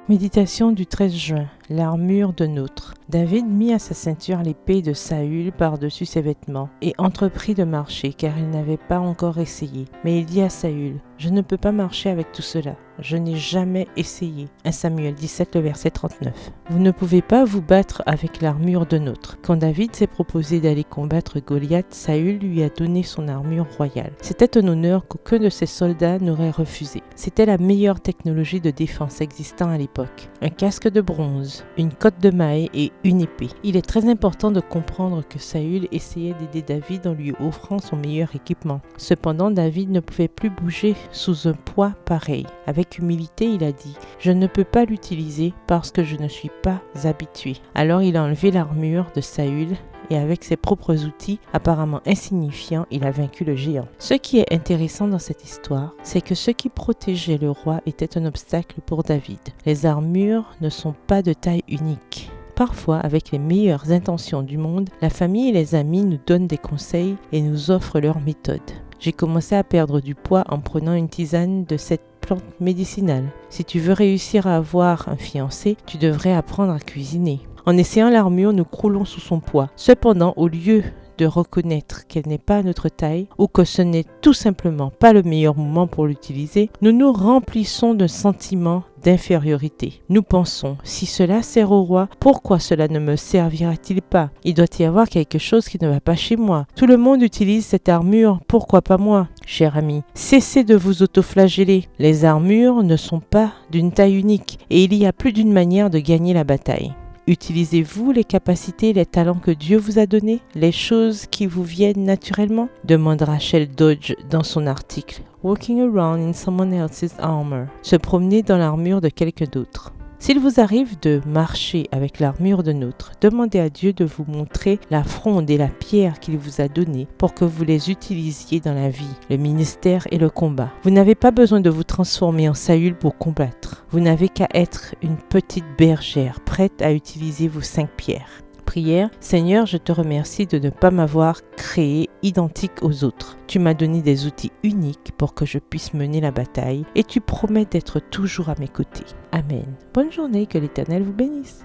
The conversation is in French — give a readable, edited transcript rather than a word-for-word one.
Méditation du 13 juin, l'armure de Notre. David mit à sa ceinture l'épée de Saül par-dessus ses vêtements et entreprit de marcher car il n'avait pas encore essayé. Mais il dit à Saül, « Je ne peux pas marcher avec tout cela. Je n'ai jamais essayé. » 1 Samuel 17, le verset 39. Vous ne pouvez pas vous battre avec l'armure de Notre. Quand David s'est proposé d'aller combattre Goliath, Saül lui a donné son armure royale. C'était un honneur qu'aucun de ses soldats n'aurait refusé. C'était la meilleure technologie de défense existant à l'époque. Un casque de bronze, une cotte de mailles et une épée. Il est très important de comprendre que Saül essayait d'aider David en lui offrant son meilleur équipement. Cependant, David ne pouvait plus bouger sous un poids pareil. Avec humilité, il a dit « Je ne peux pas l'utiliser parce que je ne suis pas habitué. » Alors il a enlevé l'armure de Saül et avec ses propres outils, apparemment insignifiants, il a vaincu le géant. Ce qui est intéressant dans cette histoire, c'est que ce qui protégeait le roi était un obstacle pour David. Les armures ne sont pas de taille unique. Parfois, avec les meilleures intentions du monde, la famille et les amis nous donnent des conseils et nous offrent leurs méthodes. J'ai commencé à perdre du poids en prenant une tisane de cette plante médicinale. Si tu veux réussir à avoir un fiancé, tu devrais apprendre à cuisiner. En essayant l'armure, nous croulons sous son poids. Cependant, au lieu de reconnaître qu'elle n'est pas à notre taille ou que ce n'est tout simplement pas le meilleur moment pour l'utiliser, nous nous remplissons d'un sentiment d'infériorité. Nous pensons, si cela sert au roi, pourquoi cela ne me servira-t-il pas? Il doit y avoir quelque chose qui ne va pas chez moi. Tout le monde utilise cette armure, pourquoi pas moi? Cher ami, cessez de vous autoflageller. Les armures ne sont pas d'une taille unique et il y a plus d'une manière de gagner la bataille. Utilisez-vous les capacités et les talents que Dieu vous a donnés, les choses qui vous viennent naturellement? Demande Rachel Dodge dans son article Walking around in someone else's armor, se promener dans l'armure de quelqu'un d'autre. S'il vous arrive de marcher avec l'armure de Notre, demandez à Dieu de vous montrer la fronde et la pierre qu'il vous a donnée pour que vous les utilisiez dans la vie, le ministère et le combat. Vous n'avez pas besoin de vous transformer en Saül pour combattre. Vous n'avez qu'à être une petite bergère prête à utiliser vos 5 pierres. Prière, Seigneur, je te remercie de ne pas m'avoir créé identique aux autres. Tu m'as donné des outils uniques pour que je puisse mener la bataille et tu promets d'être toujours à mes côtés. Amen. Bonne journée, que l'Éternel vous bénisse.